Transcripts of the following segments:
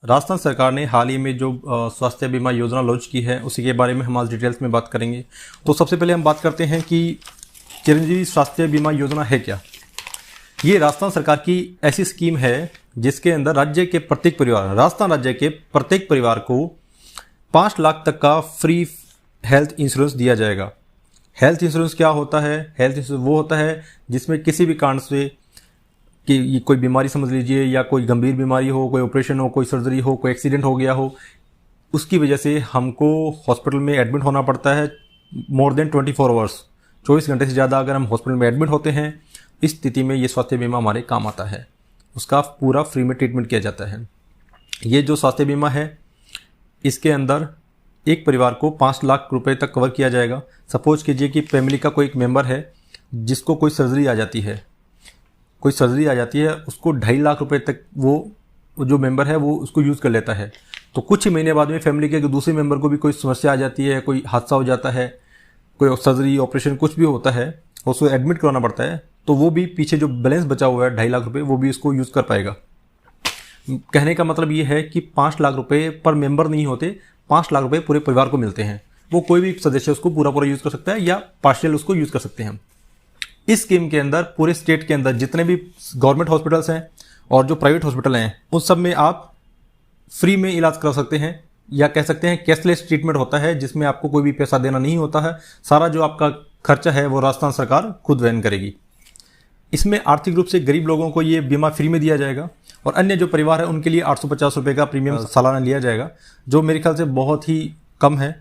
राजस्थान सरकार ने हाल ही में जो स्वास्थ्य बीमा योजना लॉन्च की है उसी के बारे में हम आज डिटेल्स में बात करेंगे। तो सबसे पहले हम बात करते हैं कि चिरंजीवी स्वास्थ्य बीमा योजना है क्या। ये राजस्थान सरकार की ऐसी स्कीम है जिसके अंदर राजस्थान राज्य के प्रत्येक परिवार को 5 लाख तक का फ्री हेल्थ इंश्योरेंस दिया जाएगा। हेल्थ इंश्योरेंस क्या होता है? हेल्थ इंश्योरेंस वो होता है जिसमें किसी भी कारण से कि कोई बीमारी समझ लीजिए, या कोई गंभीर बीमारी हो, कोई ऑपरेशन हो, कोई सर्जरी हो, कोई एक्सीडेंट हो गया हो, उसकी वजह से हमको हॉस्पिटल में एडमिट होना पड़ता है मोर देन 24 आवर्स, 24 घंटे से ज़्यादा अगर हम हॉस्पिटल में एडमिट होते हैं, इस स्थिति में ये स्वास्थ्य बीमा हमारे काम आता है। उसका पूरा फ्री में ट्रीटमेंट किया जाता है। ये जो स्वास्थ्य बीमा है इसके अंदर एक परिवार को 5 लाख रुपए तक कवर किया जाएगा। सपोज कीजिए कि फैमिली का कोई एक मेंबर है जिसको कोई सर्जरी आ जाती है, उसको 2.5 लाख रुपए तक वो जो मेंबर है वो उसको यूज़ कर लेता है। तो कुछ ही महीने बाद में फैमिली के दूसरे मेंबर को भी कोई समस्या आ जाती है, कोई हादसा हो जाता है, कोई सर्जरी ऑपरेशन कुछ भी होता है, उसको एडमिट करवाना पड़ता है, तो वो भी पीछे जो बैलेंस बचा हुआ है 2.5 लाख रुपए वो भी इसको यूज़ कर पाएगा। कहने का मतलब ये है कि 5 लाख रुपए पर मेंबर नहीं होते, 5 लाख रुपए पूरे परिवार को मिलते हैं। वो कोई भी सदस्य उसको पूरा यूज़ कर सकता है या पार्शियल उसको यूज़ कर सकते हैं। इस स्कीम के अंदर पूरे स्टेट के अंदर जितने भी गवर्नमेंट हॉस्पिटल्स हैं और जो प्राइवेट हॉस्पिटल हैं उन सब में आप फ्री में इलाज करा सकते हैं, या कह सकते हैं कैशलेस ट्रीटमेंट होता है जिसमें आपको कोई भी पैसा देना नहीं होता है। सारा जो आपका खर्चा है वो राजस्थान सरकार खुद वहन करेगी। इसमें आर्थिक रूप से गरीब लोगों को ये बीमा फ्री में दिया जाएगा और अन्य जो परिवार है उनके लिए 850 रुपये का प्रीमियम सालाना लिया जाएगा, जो मेरे ख्याल से बहुत ही कम है।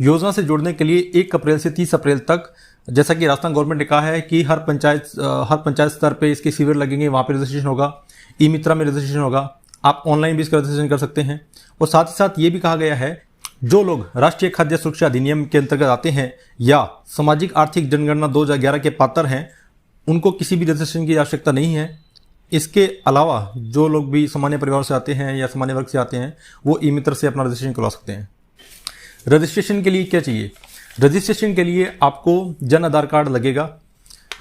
योजना से जुड़ने के लिए 1 अप्रैल से 30 अप्रैल तक, जैसा कि राजस्थान गवर्नमेंट ने कहा है कि हर पंचायत स्तर पे इसके शिविर लगेंगे, वहाँ पे रजिस्ट्रेशन होगा, ई मित्रा में रजिस्ट्रेशन होगा, आप ऑनलाइन भी इसका रजिस्ट्रेशन कर सकते हैं। और साथ ही साथ ये भी कहा गया है जो लोग राष्ट्रीय खाद्य सुरक्षा अधिनियम के अंतर्गत आते हैं या सामाजिक आर्थिक जनगणना 2011 के पात्र हैं, उनको किसी भी रजिस्ट्रेशन की आवश्यकता नहीं है। इसके अलावा जो लोग भी सामान्य परिवार से आते हैं या सामान्य वर्ग से आते हैं वो ई मित्र से अपना रजिस्ट्रेशन करवा सकते हैं। रजिस्ट्रेशन के लिए क्या चाहिए? रजिस्ट्रेशन के लिए आपको जन आधार कार्ड लगेगा।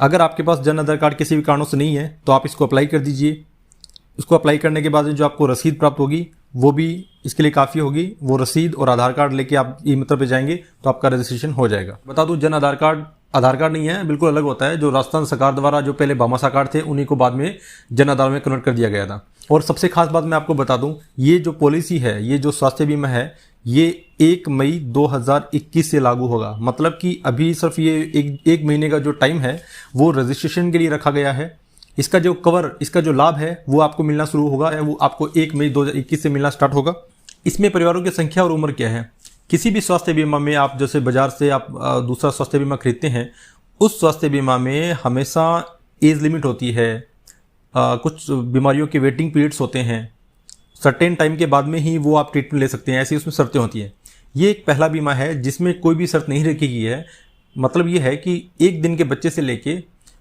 अगर आपके पास जन आधार कार्ड किसी भी कारणों से नहीं है तो आप इसको अप्लाई कर दीजिए। उसको अप्लाई करने के बाद जो आपको रसीद प्राप्त होगी वो भी इसके लिए काफ़ी होगी। वो रसीद और आधार कार्ड लेके आप ई मित्र पे जाएंगे तो आपका रजिस्ट्रेशन हो जाएगा। बता दूं, जन आधार कार्ड नहीं है, बिल्कुल अलग होता है। जो राजस्थान सरकार द्वारा जो पहले भामाशाह कार्ड थे उन्हीं को बाद में जन आधार में कन्वर्ट कर दिया गया था। और सबसे खास बात मैं आपको बता दूं, ये जो पॉलिसी है, ये जो स्वास्थ्य बीमा है, ये 1 मई 2021 से लागू होगा। मतलब कि अभी सिर्फ ये एक महीने का जो टाइम है वो रजिस्ट्रेशन के लिए रखा गया है। इसका जो लाभ है वो आपको मिलना शुरू होगा, वो आपको 1 मई 2021 से मिलना स्टार्ट होगा। इसमें परिवारों की संख्या और उम्र क्या है? किसी भी स्वास्थ्य बीमा में आप जैसे बाजार से आप दूसरा स्वास्थ्य बीमा खरीदते हैं, उस स्वास्थ्य बीमा में हमेशा एज लिमिट होती है। कुछ बीमारियों के वेटिंग पीरियड्स होते हैं, सर्टेन टाइम के बाद में ही वो आप ट्रीटमेंट ले सकते हैं, ऐसी उसमें शर्तें होती हैं। ये एक पहला बीमा है जिसमें कोई भी शर्त नहीं रखी गई है। मतलब ये है कि 1 दिन के बच्चे से लेके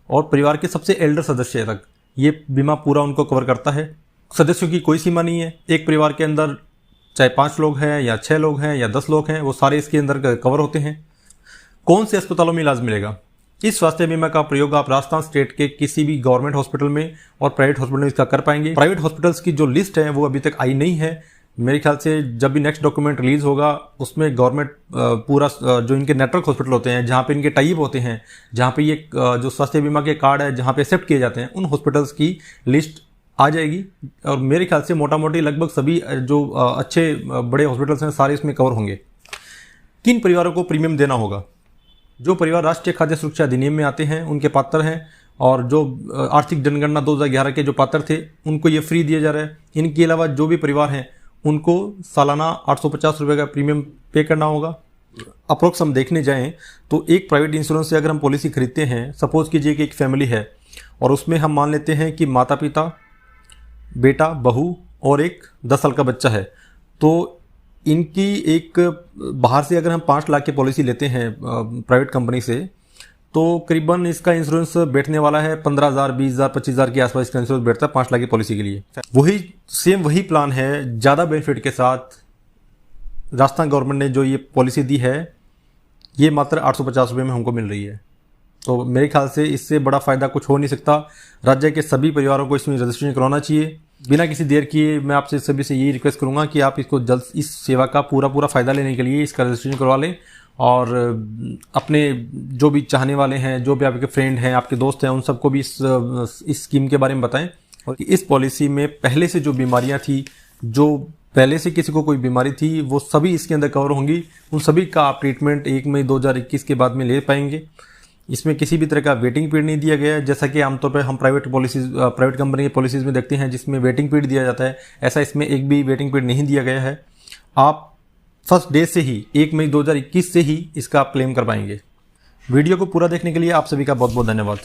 और परिवार के सबसे एल्डर सदस्य तक ये बीमा पूरा उनको कवर करता है। सदस्यों की कोई सीमा नहीं है। एक परिवार के अंदर चाहे 5 लोग हैं या 6 लोग हैं या 10 लोग हैं, वो सारे इसके अंदर कवर होते हैं। कौन से अस्पतालों में इलाज मिलेगा? इस स्वास्थ्य बीमा का प्रयोग आप राजस्थान स्टेट के किसी भी गवर्नमेंट हॉस्पिटल में और प्राइवेट हॉस्पिटल में इसका कर पाएंगे। प्राइवेट हॉस्पिटल्स की जो लिस्ट है वो अभी तक आई नहीं है। मेरे ख्याल से जब भी नेक्स्ट डॉक्यूमेंट रिलीज होगा उसमें गवर्नमेंट पूरा जो इनके नेटवर्क हॉस्पिटल होते हैं, जहाँ पे इनके टाइप होते हैं, जहाँ पे ये जो स्वास्थ्य बीमा के कार्ड है जहाँ पे एक्सेप्ट किए जाते हैं, उन हॉस्पिटल्स की लिस्ट आ जाएगी। और मेरे ख्याल से मोटा मोटी लगभग सभी जो अच्छे बड़े हॉस्पिटल्स हैं सारे इसमें कवर होंगे। किन परिवारों को प्रीमियम देना होगा? जो परिवार राष्ट्रीय खाद्य सुरक्षा अधिनियम में आते हैं उनके पात्र हैं, और जो आर्थिक जनगणना 2011 के जो पात्र थे उनको ये फ्री दिया जा रहा है। इनके अलावा जो भी परिवार हैं उनको सालाना 850 रुपये का प्रीमियम पे करना होगा। अप्रोक्स हम देखने जाएं तो एक प्राइवेट इंश्योरेंस से अगर हम पॉलिसी खरीदते हैं, सपोज कीजिए कि एक फैमिली है और उसमें हम मान लेते हैं कि माता पिता, बेटा, बहू और एक 10 साल का बच्चा है, तो इनकी एक बाहर से अगर हम 5 लाख की पॉलिसी लेते हैं प्राइवेट कंपनी से, तो करीबन इसका इंश्योरेंस बैठने वाला है 15,000, 20,000, 25,000 के आसपास इसका इंश्योरेंस बैठता है 5 लाख की पॉलिसी के लिए। वही प्लान है, ज़्यादा बेनिफिट के साथ राजस्थान गवर्नमेंट ने जो ये पॉलिसी दी है, ये मात्र 850 रुपये में हमको मिल रही है। तो मेरे ख्याल से इससे बड़ा फ़ायदा कुछ हो नहीं सकता। राज्य के सभी परिवारों को इसमें रजिस्ट्रेशन करवाना चाहिए। बिना किसी देर किए मैं आपसे सभी से यही रिक्वेस्ट करूंगा कि आप इसको जल्द इस सेवा का पूरा फ़ायदा लेने के लिए इसका रजिस्ट्रेशन करवा लें और अपने जो भी चाहने वाले हैं, जो भी आपके फ्रेंड हैं, आपके दोस्त हैं, उन सबको भी इस स्कीम के बारे में बताएं। और इस पॉलिसी में पहले से जो बीमारियां थी, जो पहले से किसी को कोई बीमारी थी, वो सभी इसके अंदर कवर होंगी। उन सभी का आप ट्रीटमेंट 1 मई 2021 के बाद में ले पाएंगे। इसमें किसी भी तरह का वेटिंग पीरियड नहीं दिया गया है, जैसा कि आमतौर पर हम प्राइवेट कंपनी की पॉलिसीज़ में देखते हैं जिसमें वेटिंग पीरियड दिया जाता है। ऐसा इसमें एक भी वेटिंग पीरियड नहीं दिया गया है। आप फर्स्ट डे से ही 1 मई 2021 से ही इसका आप क्लेम कर पाएंगे। वीडियो को पूरा देखने के लिए आप सभी का बहुत बहुत धन्यवाद।